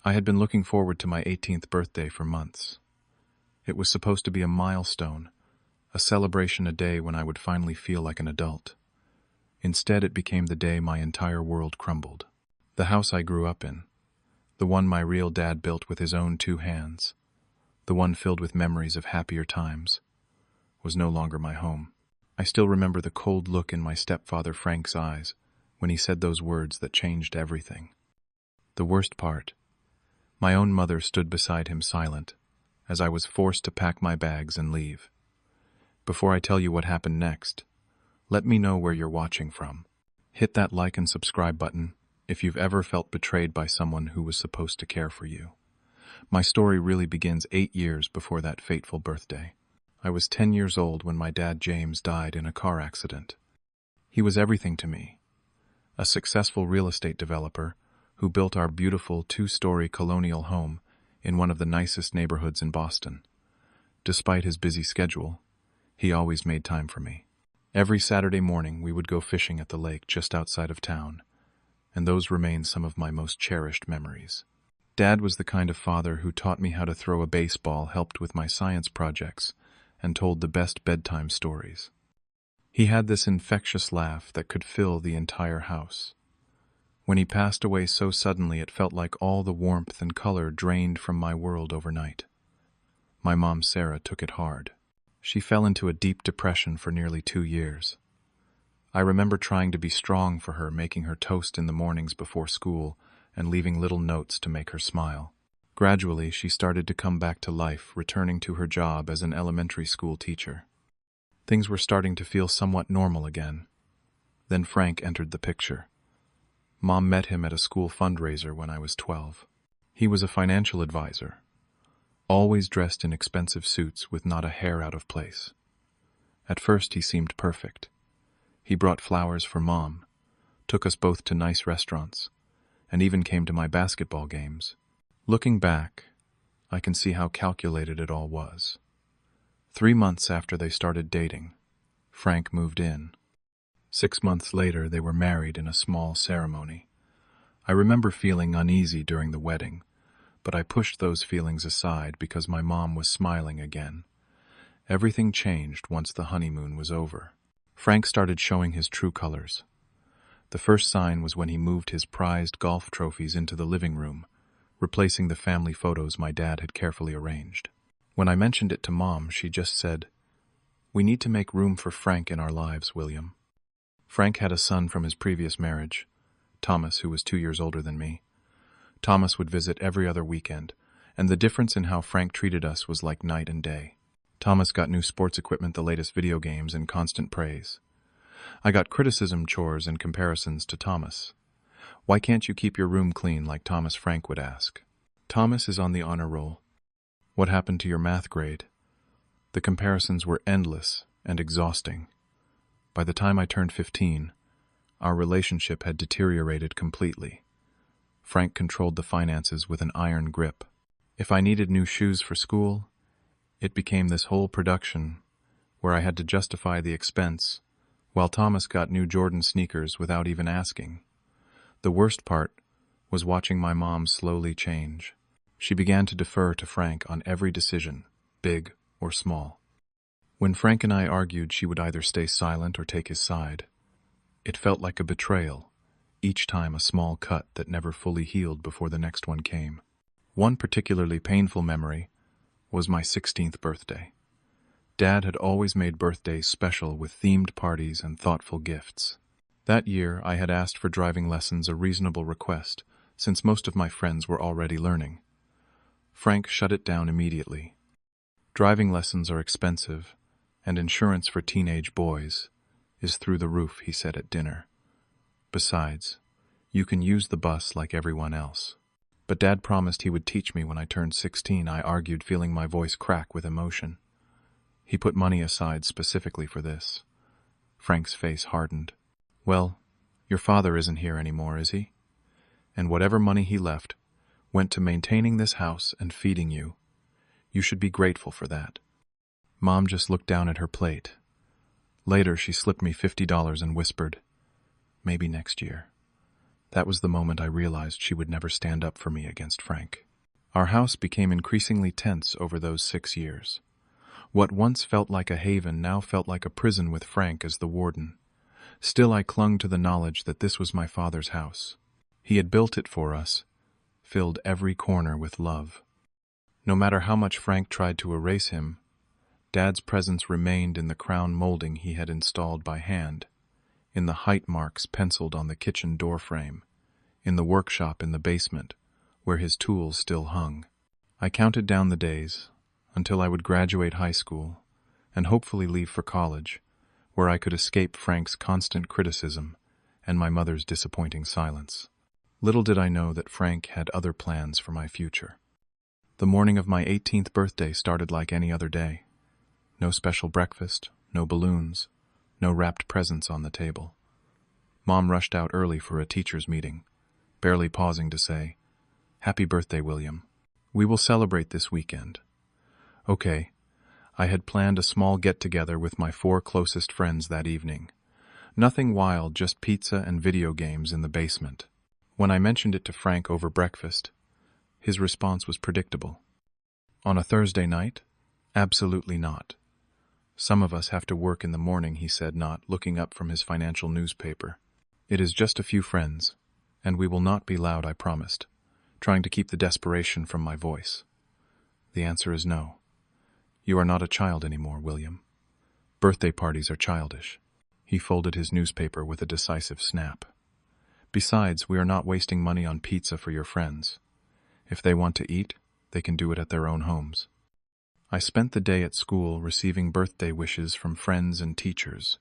I had been looking forward to my 18th birthday for months. It was supposed to be a milestone, a celebration, a day when I would finally feel like an adult. Instead, it became the day my entire world crumbled. The house I grew up in, the one my real dad built with his own 2 hands, the one filled with memories of happier times, was no longer my home. I still remember the cold look in my stepfather Frank's eyes when he said those words that changed everything. The worst part, my own mother stood beside him silent, as I was forced to pack my bags and leave. Before I tell you what happened next, let me know where you're watching from. Hit that like and subscribe button if you've ever felt betrayed by someone who was supposed to care for you. My story really begins 8 years before that fateful birthday. I was 10 years old when my dad James died in a car accident. He was everything to me. A successful real estate developer who built our beautiful 2-story colonial home in one of the nicest neighborhoods in Boston. Despite his busy schedule, he always made time for me. Every Saturday morning we would go fishing at the lake just outside of town, and those remain some of my most cherished memories. Dad was the kind of father who taught me how to throw a baseball, helped with my science projects, and told the best bedtime stories. He had this infectious laugh that could fill the entire house. When he passed away so suddenly, it felt like all the warmth and color drained from my world overnight. My mom, Sarah, took it hard. She fell into a deep depression for nearly 2 years. I remember trying to be strong for her, making her toast in the mornings before school and leaving little notes to make her smile. Gradually, she started to come back to life, returning to her job as an elementary school teacher. Things were starting to feel somewhat normal again. Then Frank entered the picture. Mom met him at a school fundraiser when I was 12. He was a financial advisor, always dressed in expensive suits with not a hair out of place. At first he seemed perfect. He brought flowers for Mom, took us both to nice restaurants, and even came to my basketball games. Looking back, I can see how calculated it all was. 3 months after they started dating, Frank moved in. 6 months later, they were married in a small ceremony. I remember feeling uneasy during the wedding, but I pushed those feelings aside because my mom was smiling again. Everything changed once the honeymoon was over. Frank started showing his true colors. The first sign was when he moved his prized golf trophies into the living room, replacing the family photos my dad had carefully arranged. When I mentioned it to Mom, she just said, "We need to make room for Frank in our lives, William." Frank had a son from his previous marriage, Thomas, who was 2 years older than me. Thomas would visit every other weekend, and the difference in how Frank treated us was like night and day. Thomas got new sports equipment, the latest video games, and constant praise. I got criticism, chores, and comparisons to Thomas. "Why can't you keep your room clean like Thomas?" Frank would ask. "Thomas is on the honor roll. What happened to your math grade?" The comparisons were endless and exhausting. By the time I turned 15, our relationship had deteriorated completely. Frank controlled the finances with an iron grip. If I needed new shoes for school, it became this whole production where I had to justify the expense, while Thomas got new Jordan sneakers without even asking. The worst part was watching my mom slowly change. She began to defer to Frank on every decision, big or small. When Frank and I argued, she would either stay silent or take his side. It felt like a betrayal, each time a small cut that never fully healed before the next one came. One particularly painful memory was my 16th birthday. Dad had always made birthdays special with themed parties and thoughtful gifts. That year, I had asked for driving lessons, a reasonable request, since most of my friends were already learning. Frank shut it down immediately. "Driving lessons are expensive, and insurance for teenage boys is through the roof," he said at dinner. "Besides, you can use the bus like everyone else." But Dad promised he would teach me when I turned 16, I argued, feeling my voice crack with emotion. He put money aside specifically for this. Frank's face hardened. "Well, your father isn't here anymore, is he? And whatever money he left went to maintaining this house and feeding you. You should be grateful for that." Mom just looked down at her plate. Later, she slipped me $50 and whispered, "Maybe next year." That was the moment I realized she would never stand up for me against Frank. Our house became increasingly tense over those 6 years. What once felt like a haven now felt like a prison with Frank as the warden. Still, I clung to the knowledge that this was my father's house. He had built it for us, filled every corner with love. No matter how much Frank tried to erase him, Dad's presence remained in the crown molding he had installed by hand, in the height marks penciled on the kitchen door frame, in the workshop in the basement, where his tools still hung. I counted down the days until I would graduate high school and hopefully leave for college, where I could escape Frank's constant criticism and my mother's disappointing silence. Little did I know that Frank had other plans for my future. The morning of my 18th birthday started like any other day. No special breakfast, no balloons, no wrapped presents on the table. Mom rushed out early for a teacher's meeting, barely pausing to say, "Happy birthday, William. We will celebrate this weekend." Okay, I had planned a small get-together with my 4 closest friends that evening. Nothing wild, just pizza and video games in the basement. When I mentioned it to Frank over breakfast, his response was predictable. "On a Thursday night? Absolutely not. Some of us have to work in the morning," he said, not looking up from his financial newspaper. "It is just a few friends, and we will not be loud, I promised, trying to keep the desperation from my voice. The answer is no. You are not a child anymore, William. Birthday parties are childish." He folded his newspaper with a decisive snap. "Besides, we are not wasting money on pizza for your friends. If they want to eat, they can do it at their own homes." I spent the day at school receiving birthday wishes from friends and teachers,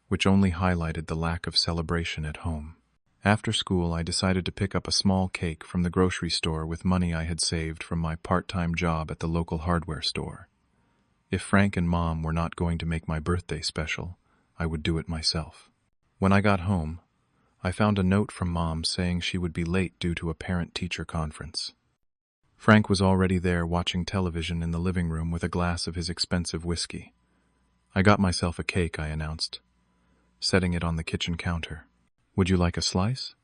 which only highlighted the lack of celebration at home. After school, I decided to pick up a small cake from the grocery store with money I had saved from my part-time job at the local hardware store. If Frank and Mom were not going to make my birthday special, I would do it myself. When I got home, I found a note from Mom saying she would be late due to a parent-teacher conference. Frank was already there watching television in the living room with a glass of his expensive whiskey. "I got myself a cake," I announced, setting it on the kitchen counter. "Would you like a slice?"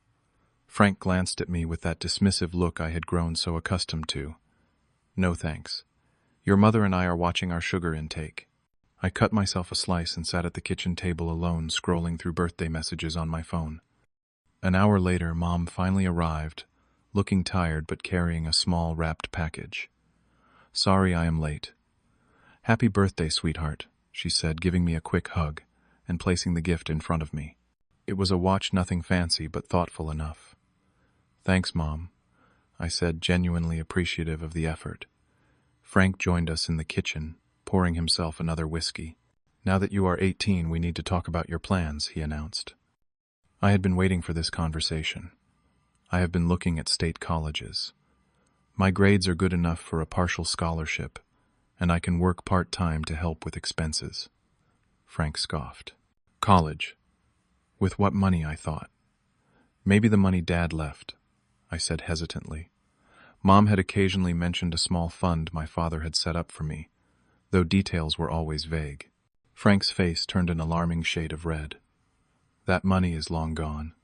Frank glanced at me with that dismissive look I had grown so accustomed to. "No thanks. Your mother and I are watching our sugar intake." I cut myself a slice and sat at the kitchen table alone, scrolling through birthday messages on my phone. An hour later, Mom finally arrived, looking tired but carrying a small wrapped package. "Sorry I am late." "Happy birthday, sweetheart," she said, giving me a quick hug and placing the gift in front of me. It was a watch, nothing fancy but thoughtful enough. "Thanks, Mom," I said, genuinely appreciative of the effort. Frank joined us in the kitchen, pouring himself another whiskey. "Now that you are 18, we need to talk about your plans," he announced. I had been waiting for this conversation. I have been looking at state colleges. My grades are good enough for a partial scholarship, and I can work part-time to help with expenses. Frank scoffed. "College? With what money?" I thought. "Maybe the money Dad left," I said hesitantly. Mom had occasionally mentioned a small fund my father had set up for me, though details were always vague. Frank's face turned an alarming shade of red. "That money is long gone.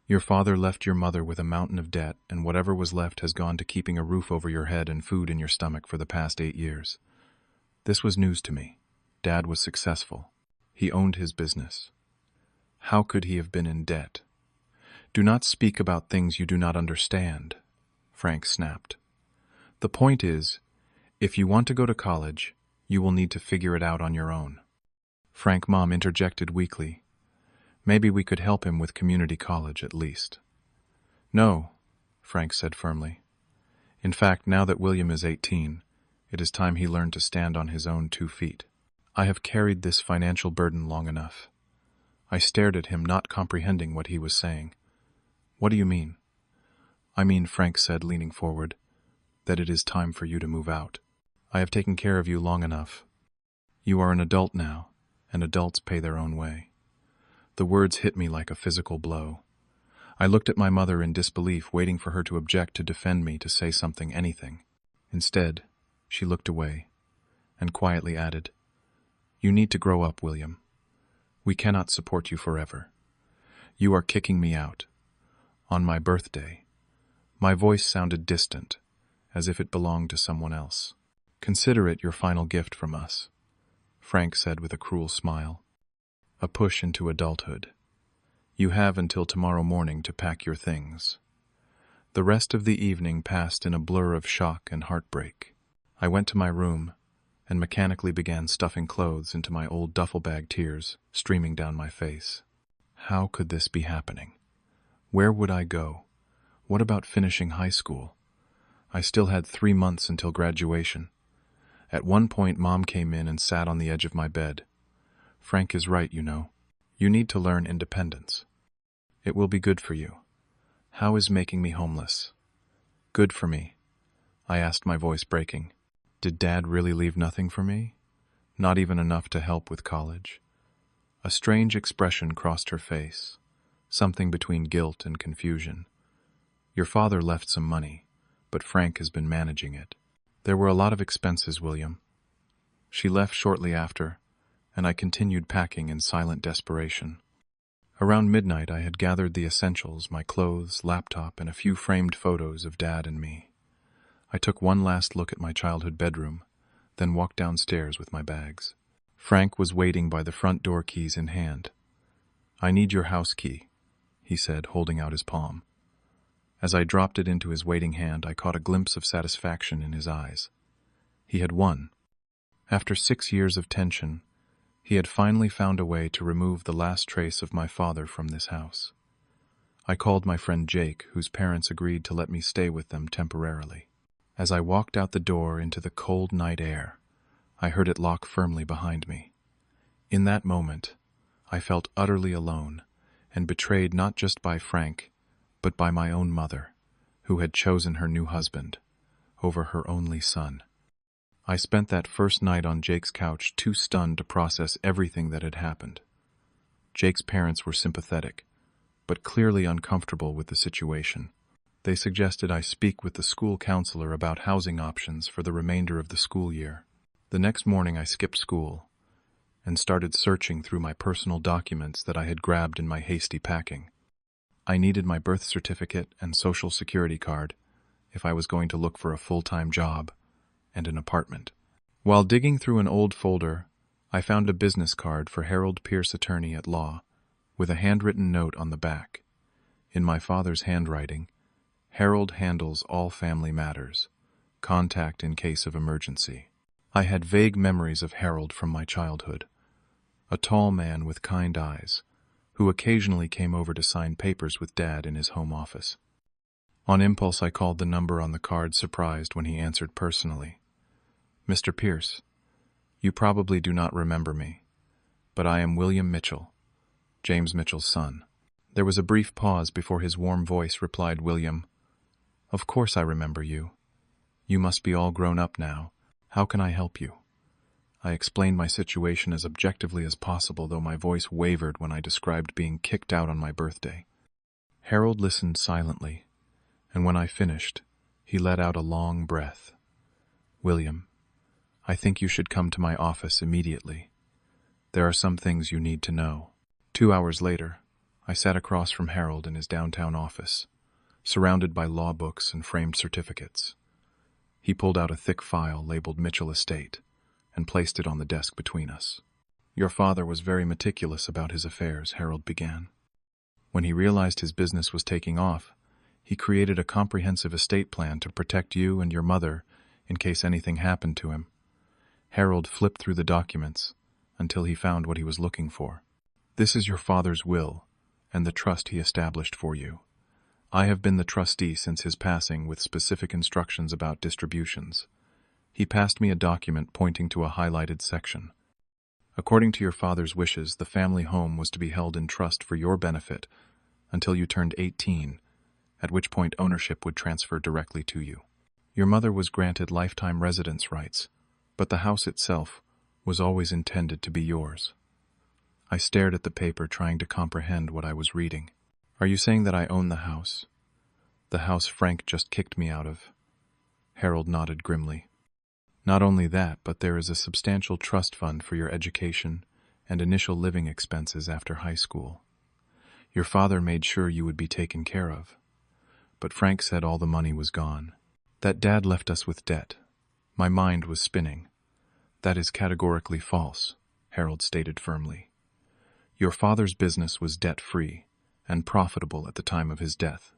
Your father left your mother with a mountain of debt, and whatever was left has gone to keeping a roof over your head and food in your stomach for the past 8 years. This was news to me. Dad was successful. He owned his business. How could he have been in debt?" "Do not speak about things you do not understand," Frank snapped. "The point is, if you want to go to college, you will need to figure it out on your own." Mom interjected weakly. "Maybe we could help him with community college at least." "No," Frank said firmly. "In fact, now that William is 18, it is time he learned to stand on his own 2 feet. I have carried this financial burden long enough." I stared at him, not comprehending what he was saying. "What do you mean?" "I mean," Frank said, leaning forward, "that it is time for you to move out. I have taken care of you long enough. You are an adult now, and adults pay their own way." The words hit me like a physical blow. I looked at my mother in disbelief, waiting for her to object, to defend me, to say something, anything. Instead, she looked away and quietly added, "You need to grow up, William. We cannot support you forever. You are kicking me out. On my birthday. My voice sounded distant, as if it belonged to someone else. Consider it your final gift from us, Frank said with a cruel smile. A push into adulthood. You have until tomorrow morning to pack your things. The rest of the evening passed in a blur of shock and heartbreak. I went to my room and mechanically began stuffing clothes into my old duffel bag, tears streaming down my face. How could this be happening? Where would I go? What about finishing high school? I still had 3 months until graduation. At one point, Mom came in and sat on the edge of my bed. Frank is right, you know. You need to learn independence. It will be good for you. How is making me homeless? Good for me, I asked, my voice breaking. Did Dad really leave nothing for me? Not even enough to help with college? A strange expression crossed her face, something between guilt and confusion. Your father left some money, but Frank has been managing it. There were a lot of expenses, William. She left shortly after, and I continued packing in silent desperation. Around midnight, I had gathered the essentials, my clothes, laptop, and a few framed photos of Dad and me. I took one last look at my childhood bedroom, then walked downstairs with my bags. Frank was waiting by the front door, keys in hand. I need your house key, he said, holding out his palm. As I dropped it into his waiting hand, I caught a glimpse of satisfaction in his eyes. He had won. After 6 years of tension, he had finally found a way to remove the last trace of my father from this house. I called my friend Jake, whose parents agreed to let me stay with them temporarily. As I walked out the door into the cold night air, I heard it lock firmly behind me. In that moment, I felt utterly alone and betrayed not just by Frank, but by my own mother, who had chosen her new husband over her only son. I spent that first night on Jake's couch, too stunned to process everything that had happened. Jake's parents were sympathetic, but clearly uncomfortable with the situation. They suggested I speak with the school counselor about housing options for the remainder of the school year. The next morning, I skipped school and started searching through my personal documents that I had grabbed in my hasty packing. I needed my birth certificate and social security card if I was going to look for a full-time job and an apartment. While digging through an old folder, I found a business card for Harold Pierce, attorney at law, with a handwritten note on the back. In my father's handwriting, Harold handles all family matters. Contact in case of emergency. I had vague memories of Harold from my childhood. A tall man with kind eyes, who occasionally came over to sign papers with Dad in his home office. On impulse, I called the number on the card, surprised when he answered personally. Mr. Pierce, you probably do not remember me, but I am William Mitchell, James Mitchell's son. There was a brief pause before his warm voice replied, William, of course I remember you. You must be all grown up now. How can I help you? I explained my situation as objectively as possible, though my voice wavered when I described being kicked out on my birthday. Harold listened silently, and when I finished, he let out a long breath. William, I think you should come to my office immediately. There are some things you need to know. 2 hours later, I sat across from Harold in his downtown office, surrounded by law books and framed certificates. He pulled out a thick file labeled Mitchell Estate and placed it on the desk between us. Your father was very meticulous about his affairs, Harold began. When he realized his business was taking off, he created a comprehensive estate plan to protect you and your mother in case anything happened to him. Harold flipped through the documents until he found what he was looking for. This is your father's will and the trust he established for you. I have been the trustee since his passing, with specific instructions about distributions. He passed me a document pointing to a highlighted section. According to your father's wishes, the family home was to be held in trust for your benefit until you turned 18, at which point ownership would transfer directly to you. Your mother was granted lifetime residence rights, but the house itself was always intended to be yours. I stared at the paper, trying to comprehend what I was reading. Are you saying that I own the house? The house Frank just kicked me out of? Harold nodded grimly. Not only that, but there is a substantial trust fund for your education and initial living expenses after high school. Your father made sure you would be taken care of. But Frank said all the money was gone. That Dad left us with debt. My mind was spinning. That is categorically false, Harold stated firmly. Your father's business was debt-free and profitable at the time of his death.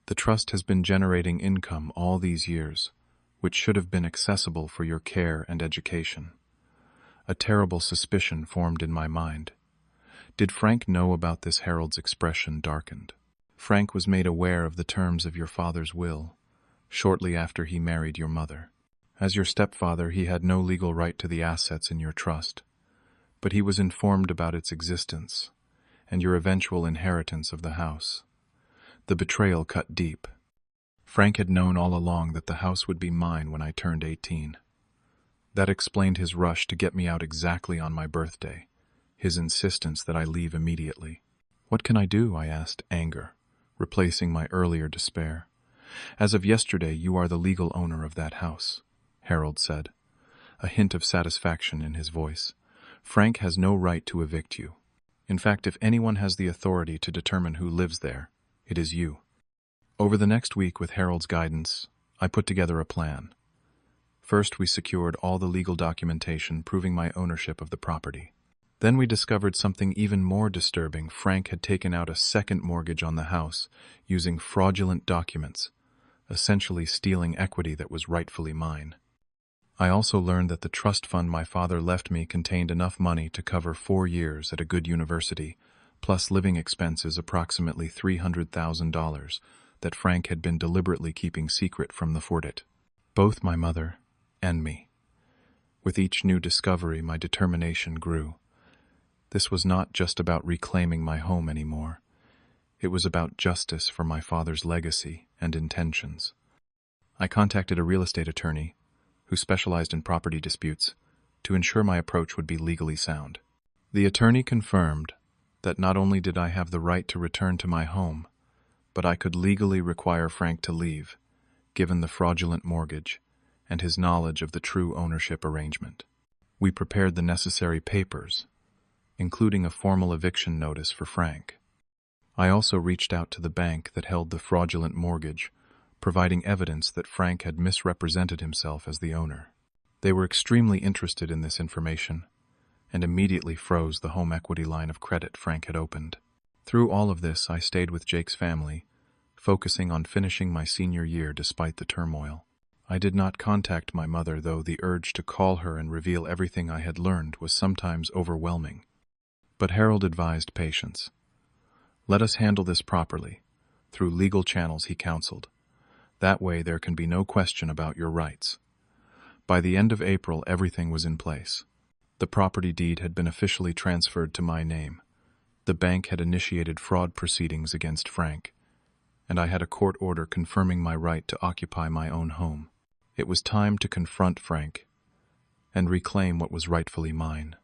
The trust has been generating income all these years, which should have been accessible for your care and education. A terrible suspicion formed in my mind. Did Frank know about this? Harold's expression darkened. Frank was made aware of the terms of your father's will, shortly after he married your mother. As your stepfather, he had no legal right to the assets in your trust, but he was informed about its existence and your eventual inheritance of the house. The betrayal cut deep. Frank had known all along that the house would be mine when I turned 18. That explained his rush to get me out exactly on my birthday, his insistence that I leave immediately. What can I do? I asked, anger replacing my earlier despair. As of yesterday, you are the legal owner of that house, Harold said, a hint of satisfaction in his voice. Frank has no right to evict you. In fact, if anyone has the authority to determine who lives there, it is you. Over the next week, with Harold's guidance, I put together a plan. First, we secured all the legal documentation proving my ownership of the property. Then we discovered something even more disturbing. Frank had taken out a second mortgage on the house using fraudulent documents, essentially stealing equity that was rightfully mine. I also learned that the trust fund my father left me contained enough money to cover 4 years at a good university, plus living expenses approximately $300,000 that Frank had been deliberately keeping secret from the Fortit, both my mother and me. With each new discovery, my determination grew. This was not just about reclaiming my home anymore. It was about justice for my father's legacy and intentions. I contacted a real estate attorney who specialized in property disputes to ensure my approach would be legally sound. The attorney confirmed that not only did I have the right to return to my home, but I could legally require Frank to leave, given the fraudulent mortgage and his knowledge of the true ownership arrangement. We prepared the necessary papers, including a formal eviction notice for Frank. I also reached out to the bank that held the fraudulent mortgage, providing evidence that Frank had misrepresented himself as the owner. They were extremely interested in this information and immediately froze the home equity line of credit Frank had opened. Through all of this, I stayed with Jake's family, focusing on finishing my senior year despite the turmoil. I did not contact my mother, though the urge to call her and reveal everything I had learned was sometimes overwhelming. But Harold advised patience. Let us handle this properly, through legal channels, he counseled. That way there can be no question about your rights. By the end of April, everything was in place. The property deed had been officially transferred to my name. The bank had initiated fraud proceedings against Frank, and I had a court order confirming my right to occupy my own home. It was time to confront Frank and reclaim what was rightfully mine.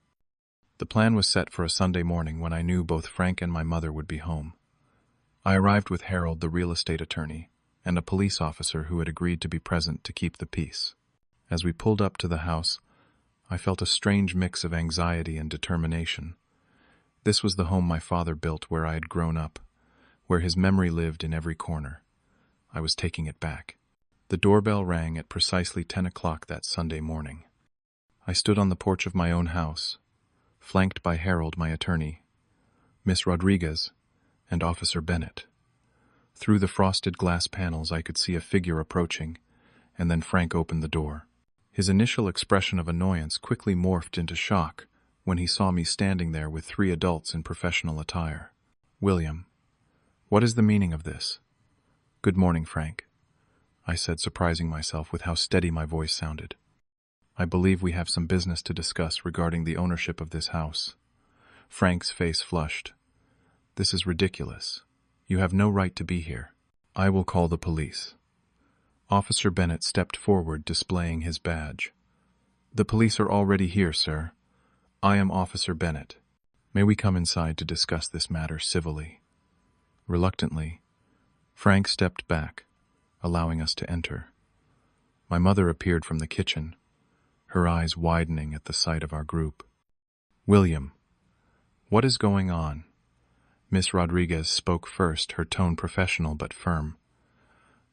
The plan was set for a Sunday morning when I knew both Frank and my mother would be home. I arrived with Harold, the real estate attorney, and a police officer who had agreed to be present to keep the peace. As we pulled up to the house, I felt a strange mix of anxiety and determination. This was the home my father built, where I had grown up, where his memory lived in every corner. I was taking it back. The doorbell rang at precisely 10 o'clock that Sunday morning. I stood on the porch of my own house, flanked by Harold, my attorney, Miss Rodriguez, and Officer Bennett. Through the frosted glass panels, I could see a figure approaching, and then Frank opened the door. His initial expression of annoyance quickly morphed into shock when he saw me standing there with 3 adults in professional attire. William, what is the meaning of this? Good morning, Frank, I said, surprising myself with how steady my voice sounded. I believe we have some business to discuss regarding the ownership of this house. Frank's face flushed. This is ridiculous. You have no right to be here. I will call the police. Officer Bennett stepped forward, displaying his badge. The police are already here, sir. I am Officer Bennett. May we come inside to discuss this matter civilly? Reluctantly, Frank stepped back, allowing us to enter. My mother appeared from the kitchen, her eyes widening at the sight of our group. William, what is going on? Miss Rodriguez spoke first, her tone professional but firm.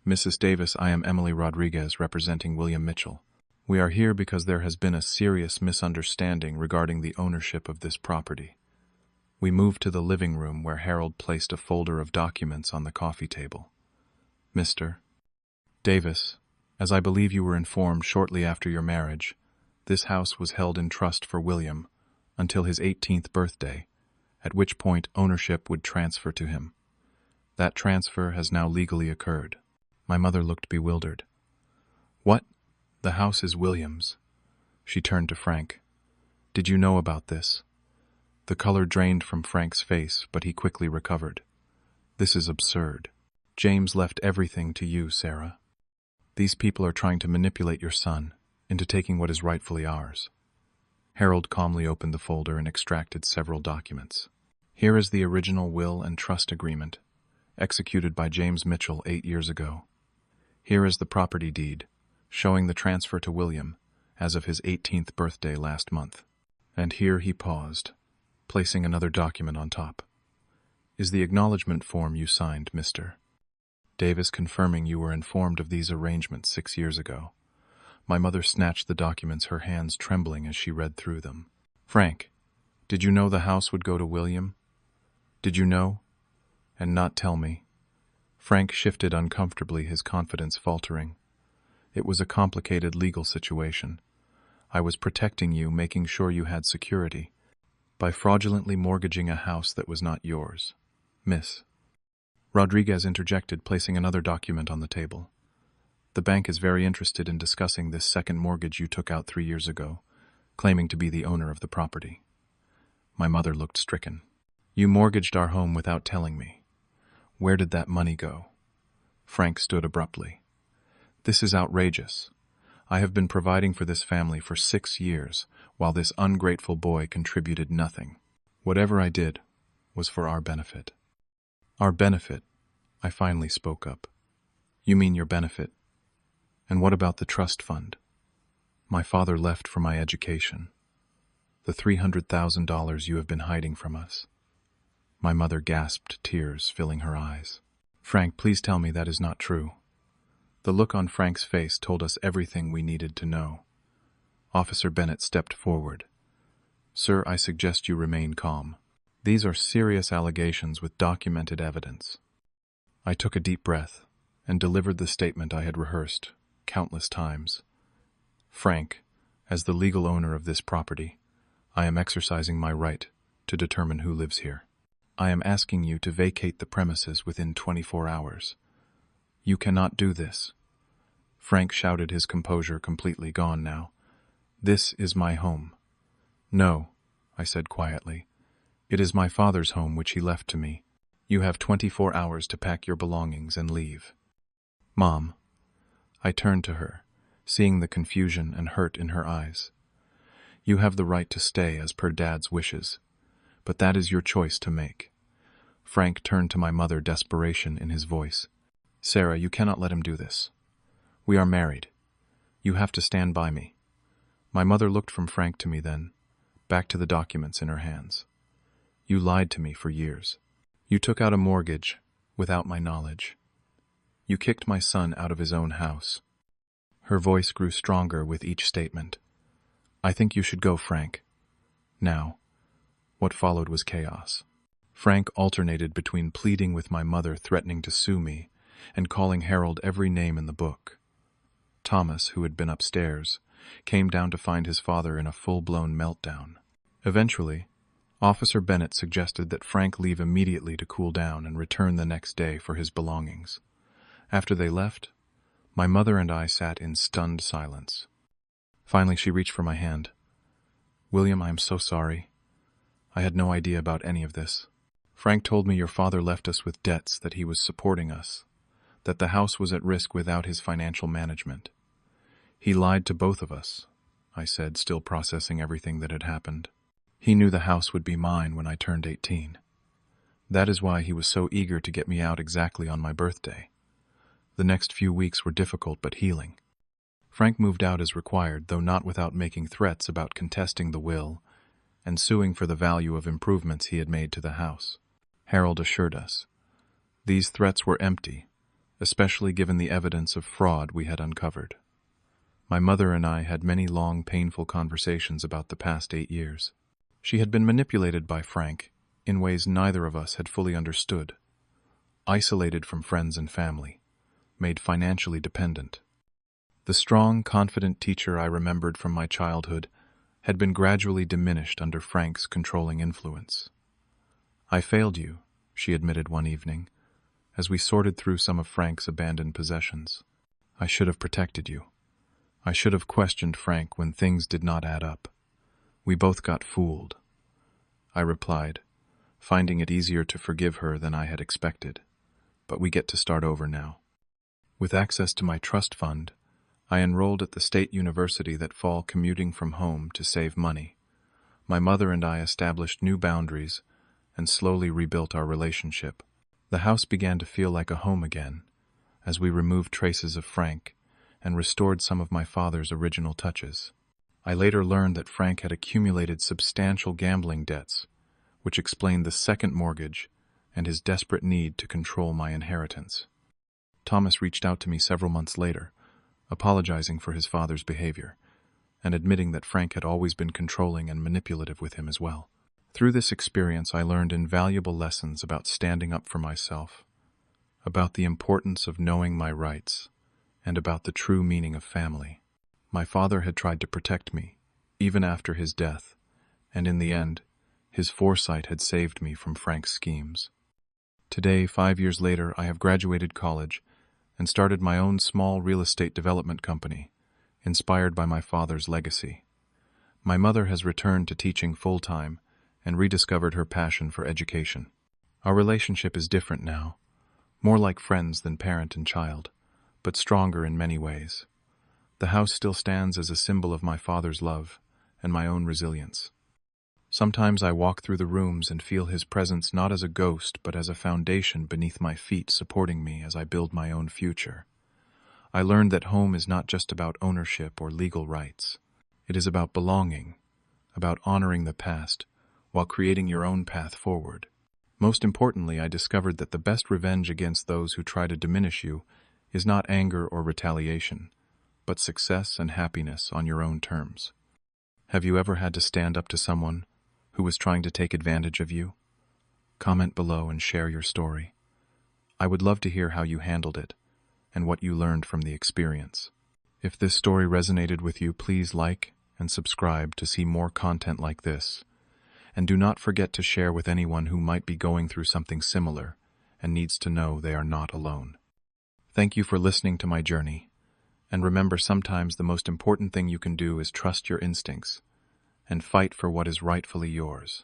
"Mrs. Davis, I am Emily Rodriguez, representing William Mitchell. We are here because there has been a serious misunderstanding regarding the ownership of this property. We moved to the living room where Harold placed a folder of documents on the coffee table. Mr. Davis, as I believe you were informed shortly after your marriage, this house was held in trust for William until his 18th birthday, at which point ownership would transfer to him. That transfer has now legally occurred." My mother looked bewildered. "What? The house is William's?" She turned to Frank. "Did you know about this?" The color drained from Frank's face, but he quickly recovered. "This is absurd. James left everything to you, Sarah. These people are trying to manipulate your son into taking what is rightfully ours." Harold calmly opened the folder and extracted several documents. "Here is the original will and trust agreement, executed by James Mitchell 8 years ago. Here is the property deed, showing the transfer to William as of his 18th birthday last month." And here he paused, placing another document on top. "Is the acknowledgement form you signed, Mr. Davis, confirming you were informed of these arrangements 6 years ago." My mother snatched the documents, her hands trembling as she read through them. "Frank, did you know the house would go to William? Did you know? And not tell me?" Frank shifted uncomfortably, his confidence faltering. "It was a complicated legal situation. I was protecting you, making sure you had security, by fraudulently mortgaging a house that was not yours, Miss." Rodriguez interjected, placing another document on the table. "The bank is very interested in discussing this second mortgage you took out 3 years ago, claiming to be the owner of the property." My mother looked stricken. "You mortgaged our home without telling me. Where did that money go?" Frank stood abruptly. "This is outrageous. I have been providing for this family for 6 years, while this ungrateful boy contributed nothing. Whatever I did was for our benefit." "Our benefit?" I finally spoke up. "You mean your benefit? And what about the trust fund? My father left for my education. The $300,000 you have been hiding from us." My mother gasped, tears filling her eyes. "Frank, please tell me that is not true." The look on Frank's face told us everything we needed to know. Officer Bennett stepped forward. "Sir, I suggest you remain calm. These are serious allegations with documented evidence." I took a deep breath and delivered the statement I had rehearsed countless times. "Frank, as the legal owner of this property, I am exercising my right to determine who lives here. I am asking you to vacate the premises within 24 hours. You cannot do this." Frank shouted, his composure completely gone now. "This is my home." "No," I said quietly. "It is my father's home which he left to me. You have 24 hours to pack your belongings and leave." "Mom." I turned to her, seeing the confusion and hurt in her eyes. "You have the right to stay as per Dad's wishes, but that is your choice to make." Frank turned to my mother, desperation in his voice. "Sarah, you cannot let him do this. We are married. You have to stand by me." My mother looked from Frank to me, then back to the documents in her hands. "You lied to me for years. You took out a mortgage without my knowledge. You kicked my son out of his own house." Her voice grew stronger with each statement. "I think you should go, Frank. Now." What followed was chaos. Frank alternated between pleading with my mother, threatening to sue me, and calling Harold every name in the book. Thomas, who had been upstairs, came down to find his father in a full-blown meltdown. Eventually, Officer Bennett suggested that Frank leave immediately to cool down and return the next day for his belongings. After they left, my mother and I sat in stunned silence. Finally, she reached for my hand. "William, I am so sorry. I had no idea about any of this. Frank told me your father left us with debts, that he was supporting us, that the house was at risk without his financial management. He lied to both of us," I said, still processing everything that had happened. "He knew the house would be mine when I turned 18. That is why he was so eager to get me out exactly on my birthday. The next few weeks were difficult but healing. Frank moved out as required, though not without making threats about contesting the will and suing for the value of improvements he had made to the house. Harold assured us. These threats were empty, especially given the evidence of fraud we had uncovered. My mother and I had many long, painful conversations about the past 8 years. She had been manipulated by Frank in ways neither of us had fully understood, isolated from friends and family, made financially dependent. The strong, confident teacher I remembered from my childhood had been gradually diminished under Frank's controlling influence. "I failed you," she admitted one evening, as we sorted through some of Frank's abandoned possessions. "I should have protected you. I should have questioned Frank when things did not add up. We both got fooled," I replied, finding it easier to forgive her than I had expected. "But we get to start over now." With access to my trust fund, I enrolled at the state university that fall, commuting from home to save money. My mother and I established new boundaries and slowly rebuilt our relationship. The house began to feel like a home again, as we removed traces of Frank and restored some of my father's original touches. I later learned that Frank had accumulated substantial gambling debts, which explained the second mortgage and his desperate need to control my inheritance. Thomas reached out to me several months later, apologizing for his father's behavior, and admitting that Frank had always been controlling and manipulative with him as well. Through this experience, I learned invaluable lessons about standing up for myself, about the importance of knowing my rights, and about the true meaning of family. My father had tried to protect me, even after his death, and in the end, his foresight had saved me from Frank's schemes. Today, 5 years later, I have graduated college and started my own small real estate development company, inspired by my father's legacy. My mother has returned to teaching full-time and rediscovered her passion for education. Our relationship is different now, more like friends than parent and child, but stronger in many ways. The house still stands as a symbol of my father's love and my own resilience. Sometimes I walk through the rooms and feel his presence not as a ghost, but as a foundation beneath my feet, supporting me as I build my own future. I learned that home is not just about ownership or legal rights. It is about belonging, about honoring the past, while creating your own path forward. Most importantly, I discovered that the best revenge against those who try to diminish you is not anger or retaliation, but success and happiness on your own terms. Have you ever had to stand up to someone who was trying to take advantage of you? Comment below and share your story. I would love to hear how you handled it and what you learned from the experience. If this story resonated with you, please like and subscribe to see more content like this. And do not forget to share with anyone who might be going through something similar and needs to know they are not alone. Thank you for listening to my journey. And remember, sometimes the most important thing you can do is trust your instincts and fight for what is rightfully yours.